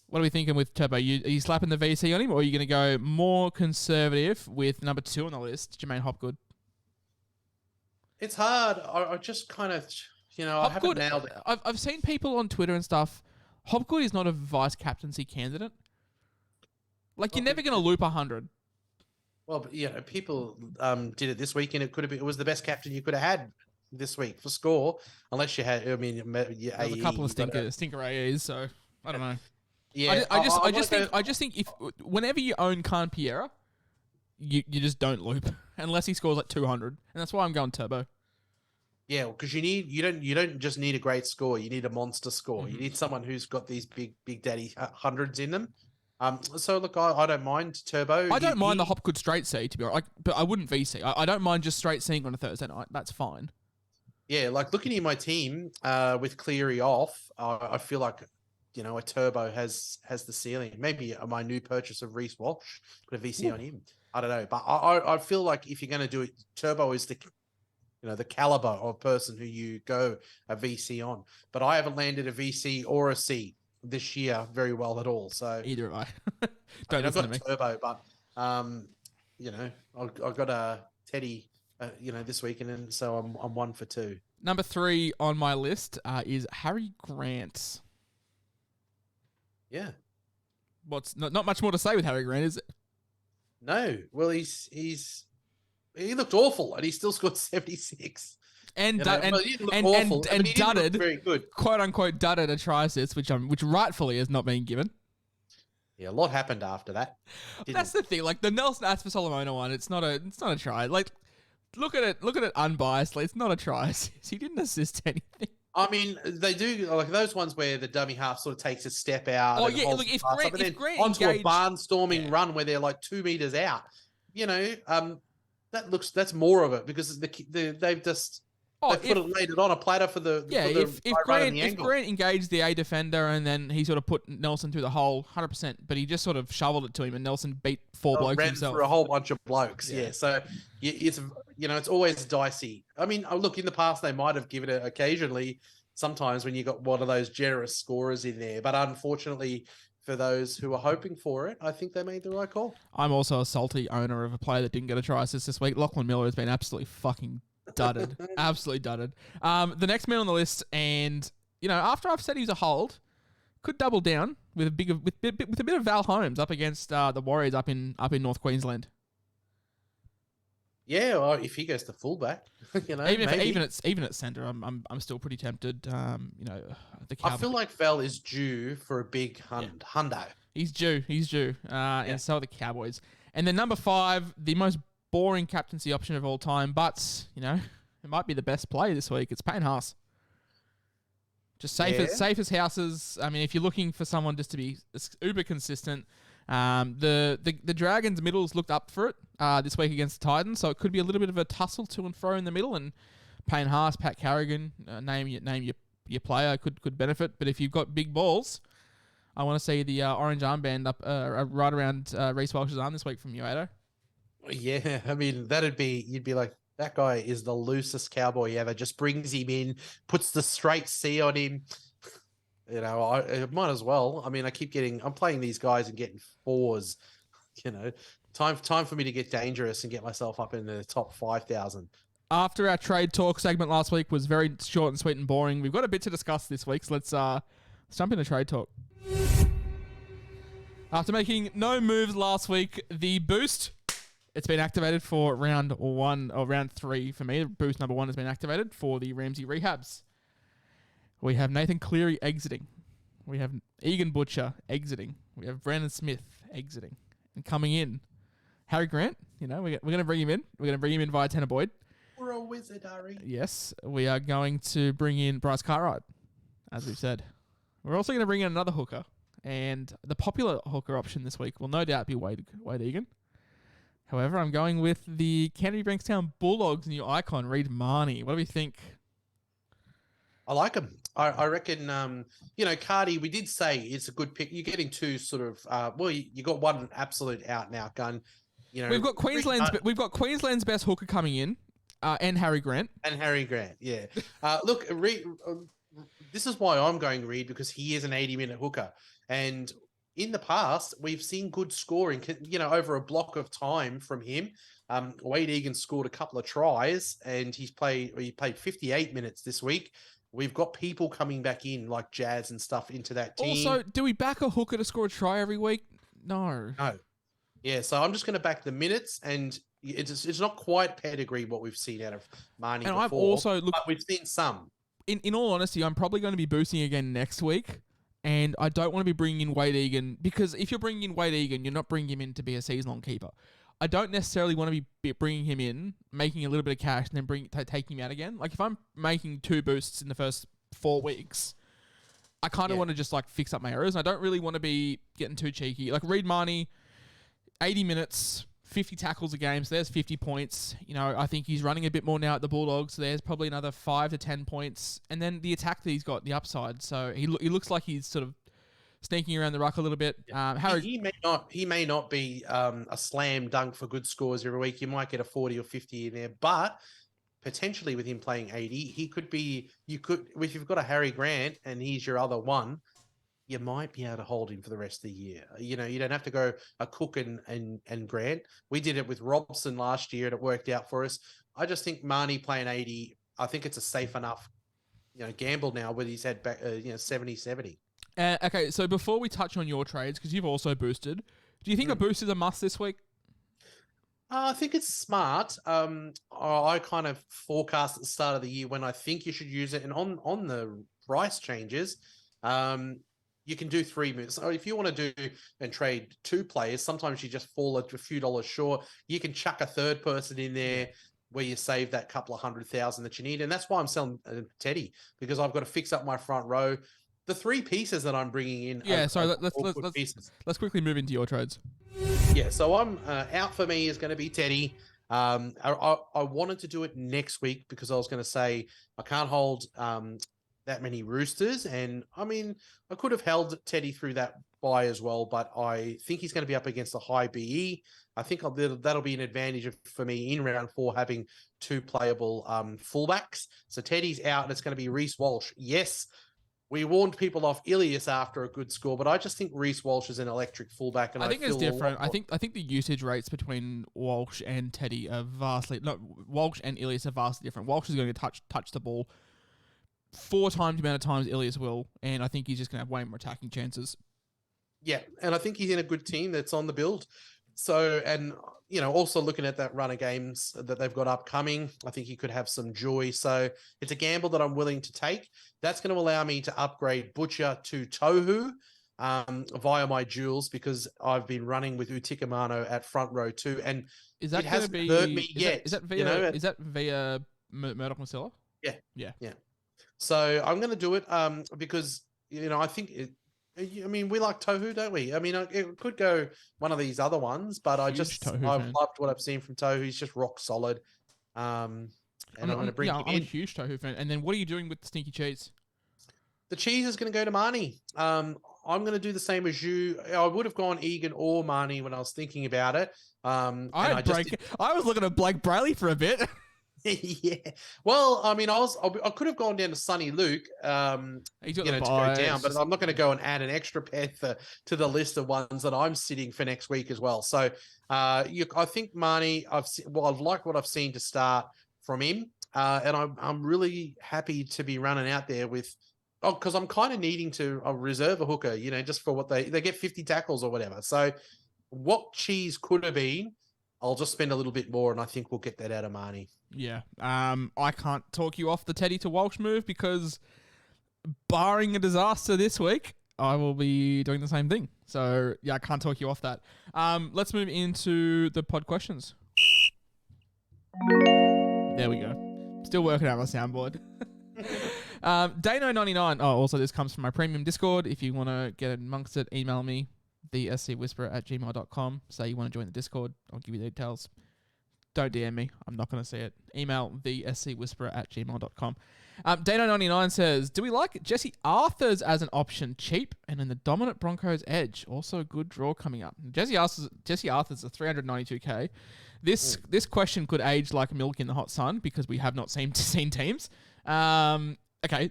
What are we thinking with Turbo? Are you slapping the VC on him, or are you going to go more conservative with number 2 on the list, Jermaine Hopgood? It's hard. I just kind of, I haven't nailed it. I've seen people on Twitter and stuff. Hopgood is not a vice captaincy candidate. You're never going to loop 100. Well, but, people did it this week, and it was the best captain you could have had this week for score, unless you had. I mean, there's a couple of stinker AEs, so I don't know. Yeah, I just think if whenever you own Khan Piera, you just don't loop unless he scores 200, and that's why I'm going Turbo. Yeah, because you don't just need a great score. You need a monster score. Mm-hmm. You need someone who's got these big daddy hundreds in them. So look, I don't mind Turbo. I don't mind the Hopgood straight C, to be honest. But I wouldn't VC. I don't mind just straight C'ing on a Thursday night. That's fine. Yeah, like looking at my team with Cleary off, I feel like, a Turbo has the ceiling. Maybe my new purchase of Reece Walsh, put a VC on him. I don't know. But I feel like if you're going to do it, Turbo is the caliber of person who you go a VC on. But I haven't landed a VC or a C this year very well at all. So either have I. I've got a Turbo, but I've got a Teddy, this weekend, and so I'm 1 for 2. Number 3 on my list is Harry Grant. Yeah. What's not much more to say with Harry Grant, is it? No. Well, he looked awful, and he still scored 76. And dudded, very good, quote unquote, dudded a try assist, which rightfully is not being given. Yeah, a lot happened after that. That's the thing. Like the Nelson Asper-Solomona one, it's not a try. Like look at it unbiasedly. It's not a try assist. He didn't assist anything. I mean, they do like those ones where the dummy half sort of takes a step out. Oh yeah, look, if Grant onto a barnstorming run where they're like 2 meters out, that's more of it because they've just. Laid it on a platter for the if Grant engaged the A defender and then he sort of put Nelson through the hole 100%, but he just sort of shoveled it to him and Nelson beat 4 blokes ran himself. Through a whole bunch of blokes, yeah. So it's always dicey. I mean, look, in the past they might have given it occasionally, sometimes when you got one of those generous scorers in there, but unfortunately for those who are hoping for it, I think they made the right call. I'm also a salty owner of a player that didn't get a try assist this week. Lachlan Miller has been absolutely fucking dudded. Absolutely dudded. The next man on the list, and after I've said he's a hold, could double down with a bit of Val Holmes up against the Warriors up in North Queensland. Yeah, well, if he goes to fullback, even at centre, I'm still pretty tempted. The I feel like Val is due for a big hundo. He's due. And so are the Cowboys. And then number 5, the most boring captaincy option of all time, but it might be the best play this week. It's Payne Haas. Just safe as houses. I mean, if you're looking for someone just to be uber consistent, the Dragons middles looked up for it this week against the Titans, so it could be a little bit of a tussle to and fro in the middle. And Payne Haas, Pat Carrigan, name your player could benefit. But if you've got big balls, I want to see the orange armband up right around Reece Walsh's arm this week from you, Ado. Yeah, I mean, you'd be like, that guy is the loosest cowboy ever. Just brings him in, puts the straight C on him. I might as well. I mean, I'm playing these guys and getting 4s. Time for me to get dangerous and get myself up in the top 5,000. After our trade talk segment last week was very short and sweet and boring, we've got a bit to discuss this week, so let's jump into trade talk. After making no moves last week, the boost, it's been activated for round 1 or round 3 for me. Boost number 1 has been activated for the Ramsey rehabs. We have Nathan Cleary exiting. We have Egan Butcher exiting. We have Brandon Smith exiting. And coming in, Harry Grant. We're going to bring him in. We're going to bring him in via Tanner Boyd. We're a wizard, Harry. Yes, we are going to bring in Bryce Cartwright, as we've said. We're also going to bring in another hooker. And the popular hooker option this week will no doubt be Wade Egan. However, I'm going with the Canterbury-Bankstown Bulldogs new icon, Reid Marnie. What do we think? I like him. I reckon, Cardi, we did say it's a good pick. You're getting 2 sort of, you got one absolute out-and-out gun. We've got Queensland's best hooker coming in, and Harry Grant. Yeah. Look, this is why I'm going Reid, because he is an 80-minute hooker. And in the past, we've seen good scoring, over a block of time from him. Wade Egan scored a couple of tries, and he played 58 minutes this week. We've got people coming back in like Jazz and stuff into that team. Also, do we back a hooker to score a try every week? No. Yeah, so I'm just going to back the minutes, and it's not quite pedigree what we've seen out of Marnie and before, but we've seen some. In all honesty, I'm probably going to be boosting again next week. And I don't want to be bringing in Wade Egan, because if you're bringing in Wade Egan, you're not bringing him in to be a season-long keeper. I don't necessarily want to be bringing him in, making a little bit of cash, and then taking him out again. Like, if I'm making 2 boosts in the first 4 weeks, I kind of want to just like fix up my errors. And I don't really want to be getting too cheeky. Like Reid Marnie, 80 minutes, 50 tackles a game, so there's 50 points. You know, I think he's running a bit more now at the Bulldogs, so there's probably another 5 to 10 points. And then the attack that he's got, the upside. So he looks like he's sort of sneaking around the ruck a little bit. Harry, he may not be a slam dunk for good scores every week. You might get a 40 or 50 in there, but potentially with him playing 80, he could be. If you've got a Harry Grant and he's your other one, you might be able to hold him for the rest of the year. You know, you don't have to go a Cook and Grant. We did it with Robson last year and it worked out for us. I just think Marnie playing 80, I think it's a safe enough, gamble now where he's had back, 70. Okay, so before we touch on your trades, because you've also boosted, do you think a boost is a must this week? I think it's smart. I kind of forecast at the start of the year when I think you should use it. And on the price changes, you can do 3 moves. So if you want to do and trade 2 players, sometimes you just fall a few dollars short. You can chuck a third person in there where you save that couple of 100,000 that you need. And that's why I'm selling Teddy, because I've got to fix up my front row. The 3 pieces that I'm bringing in. Yeah, let's quickly move into your trades. Yeah, so I'm out for me is going to be Teddy. I wanted to do it next week because I was going to say I can't hold that many Roosters. And I mean, I could have held Teddy through that bye as well, but I think he's going to be up against a high BE. I think that'll be an advantage for me in round 4, having 2 playable fullbacks. So Teddy's out and it's going to be Reece Walsh. Yes, we warned people off Ilias after a good score, but I just think Reece Walsh is an electric fullback. And I think it's different. I think the usage rates between Walsh and Teddy are Walsh and Ilias are vastly different. Walsh is going to touch the ball 4 times the amount of times Ilias will, and I think he's just going to have way more attacking chances. Yeah, and I think he's in a good team that's on the build. So, and also looking at that run of games that they've got upcoming, I think he could have some joy. So it's a gamble that I'm willing to take. That's going to allow me to upgrade Butcher to Tohu via my duels, because I've been running with Utikamano at front row too. And is that hasn't hurt me yet. Is that via Murdoch Masilla? Yeah. So I'm going to do it because, I think we like Tohu, don't we? I mean, it could go one of these other ones, but I've loved what I've seen from Tohu. He's just rock solid. And I'm going to bring him in. I'm a huge Tohu fan. And then what are you doing with the stinky cheese? The cheese is going to go to Marnie. I'm going to do the same as you. I would have gone Egan or Marnie when I was thinking about it. I was looking at Blake Brayley for a bit. Yeah. Well, I mean, I could have gone down to Sonny Luke, to go down, but I'm not going to go and add an extra Panther to the list of ones that I'm sitting for next week as well. So, I think Marnie, I've liked what I've seen to start from him, and I'm really happy to be running out there with. Because I'm kind of needing to reserve a hooker, just for what they get 50 tackles or whatever. So, what cheese could have been, I'll just spend a little bit more, and I think we'll get that out of Marnie. Yeah. I can't talk you off the Teddy to Walsh move because, barring a disaster this week, I will be doing the same thing. So, yeah, I can't talk you off that. Let's move into the pod questions. There we go. Still working out my soundboard. Dano99. Oh, also, this comes from my premium Discord. If you want to get amongst it, email me, the SCWhisperer@gmail.com. Say you want to join the Discord. I'll give you the details. Don't DM me. I'm not going to see it. Email the SCWhisperer@gmail.com. Dano99 says, do we like Jesse Arthurs as an option? Cheap and in the dominant Broncos edge. Also a good draw coming up. Jesse Arthurs is 392k. This question could age like milk in the hot sun because we have not seen teams. Okay.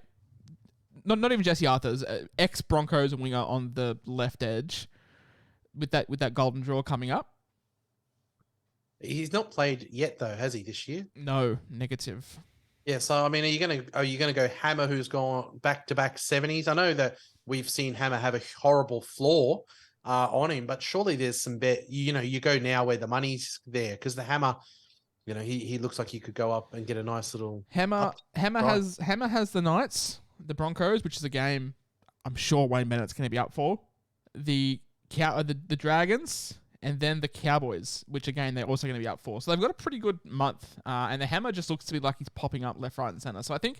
Not even Jesse Arthurs. Ex-Broncos winger on the left edge with that golden draw coming up. He's not played yet, though, has he, this year? No, negative. Yeah, so I mean, are you gonna go Hammer, who's gone back-to-back 70s? I know that we've seen Hammer have a horrible floor on him, but surely there's some bet. You go now where the money's there, because the Hammer, he looks like he could go up and get a nice little Hammer has the Knights, the Broncos, which is a game I'm sure Wayne Bennett's going to be up for. The Dragons. And then the Cowboys, which again, they're also going to be up for. So they've got a pretty good month. And the Hammer just looks to be like he's popping up left, right, and center. So I think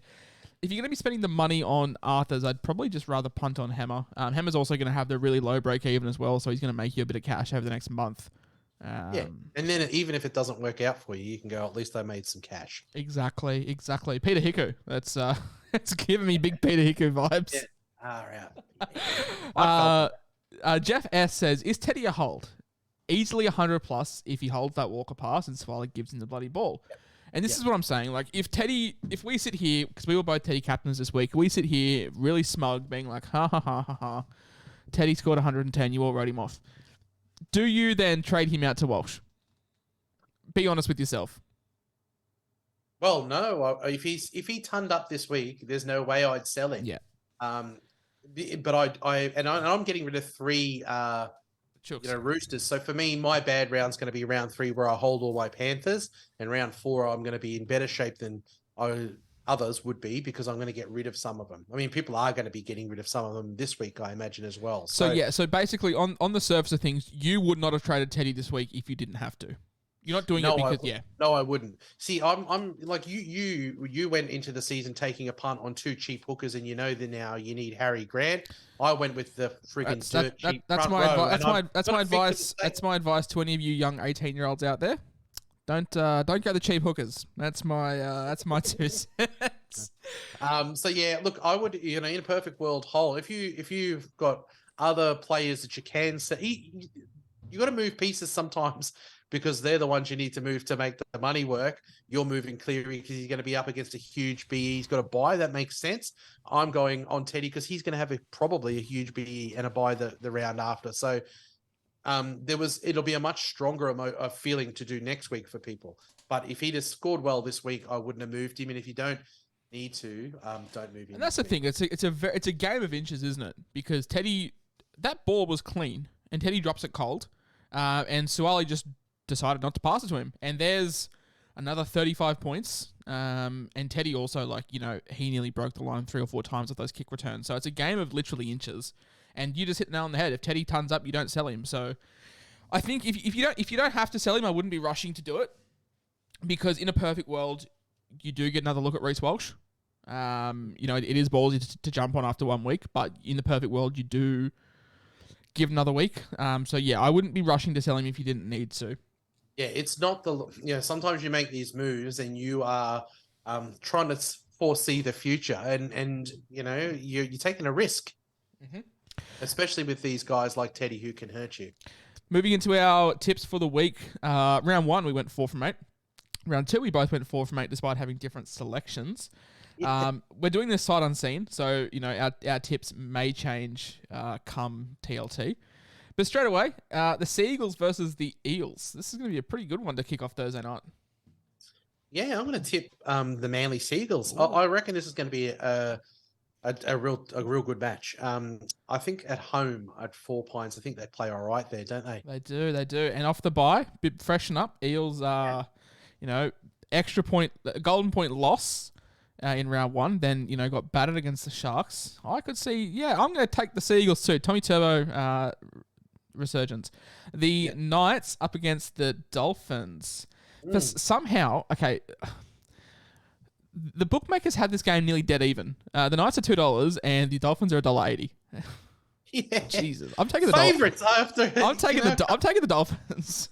if you're going to be spending the money on Arthurs, I'd probably just rather punt on Hammer. Hammer's also going to have the really low break even as well, so he's going to make you a bit of cash over the next month. Yeah, and then even if it doesn't work out for you, you can go, at least I made some cash. Exactly. Peter Hiku. That's it's giving me big Peter Hiku vibes. Yeah. Jeff S says, is Teddy a hold? Easily 100 plus if he holds that Walker pass and Swallow gives him the bloody ball. Yep. And this is what I'm saying. Like, if we sit here, because we were both Teddy captains this week, we sit here really smug, being like, ha ha ha ha ha, Teddy scored 110, you all wrote him off. Do you then trade him out to Walsh? Be honest with yourself. Well, no. If he turned up this week, there's no way I'd sell him. Yeah. But I'm getting rid of 3 Roosters. So for me, my bad round's going to be round 3 where I hold all my Panthers, and round 4 I'm going to be in better shape than others would be because I'm going to get rid of some of them. I mean, people are going to be getting rid of some of them this week, I imagine, as well. So basically on the surface of things, you would not have traded Teddy this week if you didn't have to. You're not doing it because No, I wouldn't. See, I'm like you went into the season taking a punt on 2 cheap hookers, and that now you need Harry Grant. I went with the friggin' cheap that's front my row, that's my advice. That's my advice to any of you young 18-year-olds out there. Don't go the cheap hookers. That's my 2 cents. So yeah, look, I would, in a perfect world, whole if you've got other players that you can say, you got to move pieces sometimes because they're the ones you need to move to make the money work. You're moving Cleary because he's going to be up against a huge BE. He's got a buy. That makes sense. I'm going on Teddy because he's going to have probably a huge BE and a buy the round after. So it'll be a much stronger feeling to do next week for people. But if he'd have scored well this week, I wouldn't have moved him. And if you don't need to, don't move him. And that's the thing. It's a game of inches, isn't it? Because Teddy, that ball was clean, and Teddy drops it cold, and Suwali just decided not to pass it to him. And there's another 35 points. And Teddy also, he nearly broke the line 3 or 4 times with those kick returns. So it's a game of literally inches. And you just hit the nail on the head. If Teddy turns up, you don't sell him. So I think if you don't have to sell him, I wouldn't be rushing to do it. Because in a perfect world, you do get another look at Reece Walsh. It is ballsy to jump on after 1 week, but in the perfect world, you do give another week. So yeah, I wouldn't be rushing to sell him if you didn't need to. Yeah, it's not sometimes you make these moves and you are trying to foresee the future and you're taking a risk, especially with these guys like Teddy who can hurt you. Moving into our tips for the week, round 1, we went 4 from 8. Round 2, we both went 4 from 8 despite having different selections. We're doing this sight unseen, so our tips may change come TLT. But straight away, the Seagulls versus the Eels. This is going to be a pretty good one to kick off Thursday night. Yeah, I'm going to tip the Manly Seagulls. I reckon this is going to be a real good match. I think at home at 4 Pines, I think they play all right there, don't they? They do. And off the bye, bit freshen up. Eels are, extra point, golden point loss in round 1. Then got battered against the Sharks. I could see. I'm going to take the Seagulls too. Tommy Turbo. Resurgence. The Knights up against the Dolphins. Somehow, okay, the bookmakers had this game nearly dead even. The Knights are $2 and the Dolphins are $1.80. Yeah. Jesus, I'm taking the favorites. I'm taking the Dolphins.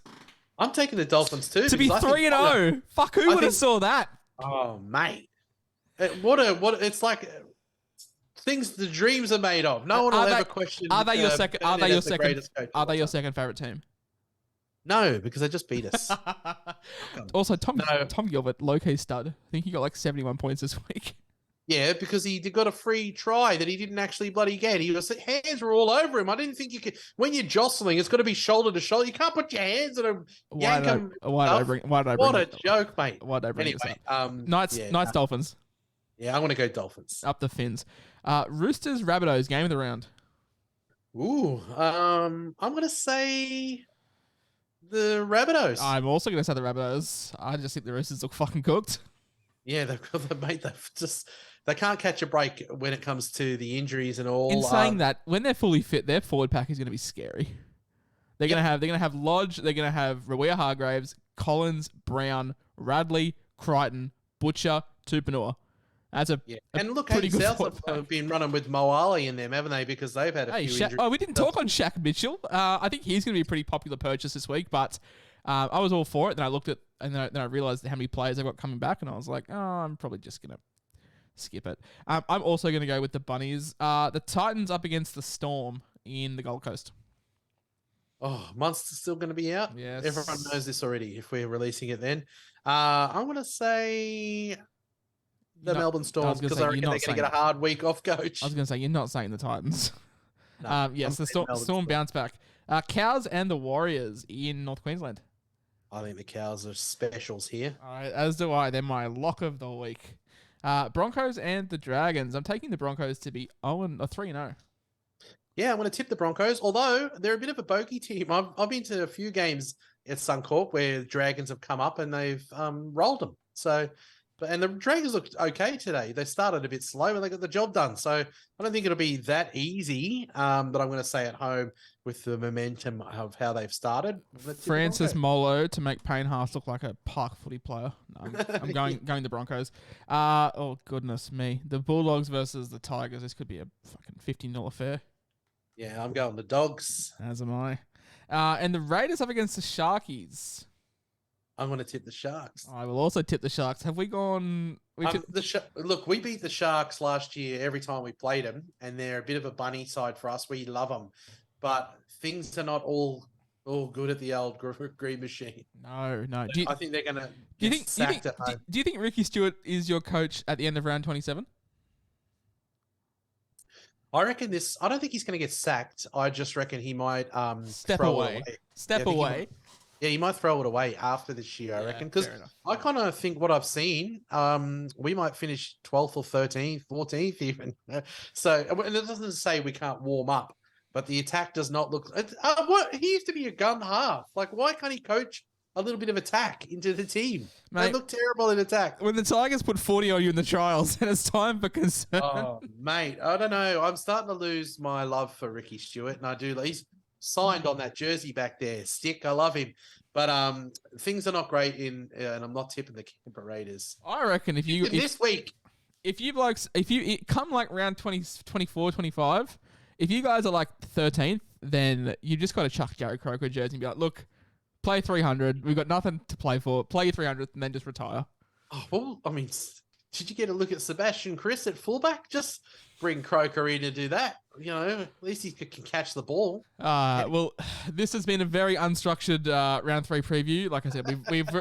I'm taking the Dolphins too. To be 3-0. Fuck, who would have saw that? Oh, mate. What it's like. Things the dreams are made of. No one will ever question. Are they your second? Are they your second favorite team? No, because they just beat us. Also, Tom Gilbert, low-key stud. I think he got 71 points this week. Yeah, because he got a free try that he didn't actually bloody get. Hands were all over him. I didn't think you could. When you're jostling, it's got to be shoulder to shoulder. You can't put your hands on him. Why did I bring? What a joke, mate. Why did I bring this up? Knights, Dolphins. Yeah, I'm going to go Dolphins. Up the Fins. Roosters, Rabbitohs, game of the round. Ooh, I'm going to say the Rabbitohs. I'm also going to say the Rabbitohs. I just think the Roosters look fucking cooked. Yeah, they can't catch a break when it comes to the injuries and all. In saying that, when they're fully fit, their forward pack is going to be scary. They're going to have Lodge, they're going to have Rawia Hargraves, Collins, Brown, Radley, Crichton, Butcher, Tupanua. That's a And look, pretty good South Fullback. have been running with Mo Ali in them, haven't they? Because they've had a few injuries. We didn't talk on Shaq Mitchell. I think he's going to be a pretty popular purchase this week, but I was all for it. Then I looked at and then I realized how many players they've got coming back, and I was like, oh, I'm probably just going to skip it. I'm also going to go with the Bunnies. The Titans up against the Storm in the Gold Coast. Oh, Munster's still going to be out? Yes. Everyone knows this already if we're releasing it then. I'm going to say the Melbourne Storm because I reckon they're going to get a hard week off, Coach. I was going to say, you're not saying the Titans. No, yes, the Storm bounce back. Cows and the Warriors in North Queensland. I think the Cows are specials here. All right, as do I. They're my lock of the week. Broncos and the Dragons. I'm taking the Broncos to be 3-0. Yeah, I'm going to tip the Broncos, although they're a bit of a bogey team. I've been to a few games at Suncorp where the Dragons have come up and they've rolled them. And the Dragons looked okay today. They started a bit slow and they got the job done. So I don't think it'll be that easy, but I'm going to say at home with the momentum of how they've started. Francis Molo to make Payne Haas look like a park footy player. No, I'm going the Broncos. Oh, goodness me. The Bulldogs versus the Tigers. This could be a fucking $15 affair. Yeah, I'm going the Dogs. As am I. And the Raiders up against the Sharkies. I'm going to tip the Sharks. I will also tip the Sharks. Have we gone... Look, we beat the Sharks last year every time we played them, and they're a bit of a bunny side for us. We love them. But things are not all good at the old green machine. No. I think they're going to get sacked at home. Do you think Ricky Stewart is your coach at the end of round 27? I reckon I don't think he's going to get sacked. I just reckon he might Step throw away. it away. Step away. He might throw it away after this year, I reckon. Because I kind of think what I've seen, we might finish 12th or 13th, 14th even. So, and it doesn't say we can't warm up, but the attack does not look... he used to be a gun half. Like, why can't he coach a little bit of attack into the team? Mate, they look terrible in attack. When the Tigers put 40 on you in the trials, and it's time for concern. Oh, mate, I don't know. I'm starting to lose my love for Ricky Stewart, and I do. He's signed on that jersey back there. Stick, I love him. But things are not great and I'm not tipping the Canberra Raiders. I reckon this week, if you come like round 20, 24, 25, if you guys are like 13th, then you just got to chuck Jarrod Croker a jersey and be like, look, play 300. We've got nothing to play for. Play your 300th and then just retire. Oh, well, I mean, did you get a look at Sebastian Chris at fullback? Just bring Croker in to do that. You know, at least he can catch the ball. Well, this has been a very unstructured round 3 preview. Like I said,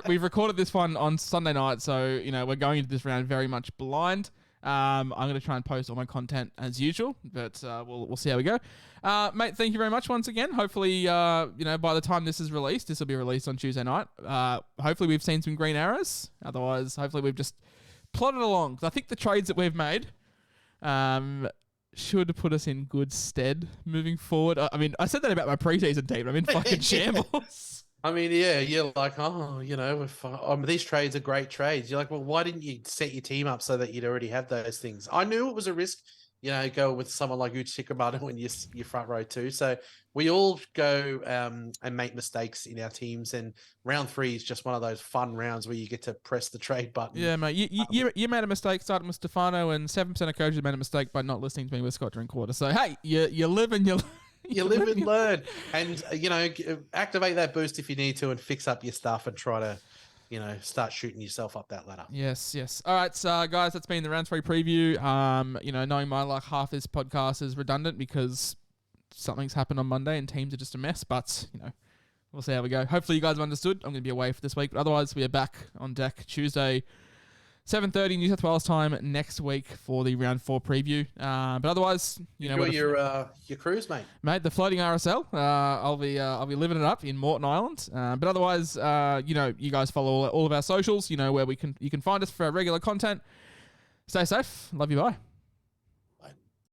we've recorded this one on Sunday night, so you know we're going into this round very much blind. I'm going to try and post all my content as usual, but we'll see how we go. Mate, thank you very much once again. Hopefully, by the time this is released, this will be released on Tuesday night. Hopefully we've seen some green arrows. Otherwise, hopefully we've just plodded along. I think the trades that we've made should put us in good stead moving forward. I mean, I said that about my preseason team. I'm in fucking shambles. I mean, yeah, you're like, these trades are great trades. You're like, well, why didn't you set your team up so that you'd already have those things? I knew it was a risk, go with someone like Uchikamato in your front row too. So we all go and make mistakes in our teams. And round 3 is just one of those fun rounds where you get to press the trade button. Yeah, mate. You made a mistake starting with Stefano, and 7% of coaches made a mistake by not listening to me with Scott Drinkwater. So, hey, you live and you learn. You live and learn, and activate that boost if you need to, and fix up your stuff and try to, start shooting yourself up that ladder. Yes. All right, so guys, that's been the round 3 preview. Knowing my half this podcast is redundant because something's happened on Monday and teams are just a mess, but we'll see how we go. Hopefully you guys have understood. I'm going to be away for this week, but otherwise we are back on deck Tuesday, 7:30 New South Wales time next week for the round 4 preview. But otherwise, enjoy your cruise, mate. Mate, the floating RSL. I'll be living it up in Moreton Island. But otherwise, you guys follow all of our socials. Where you can find us for our regular content. Stay safe. Love you. Bye.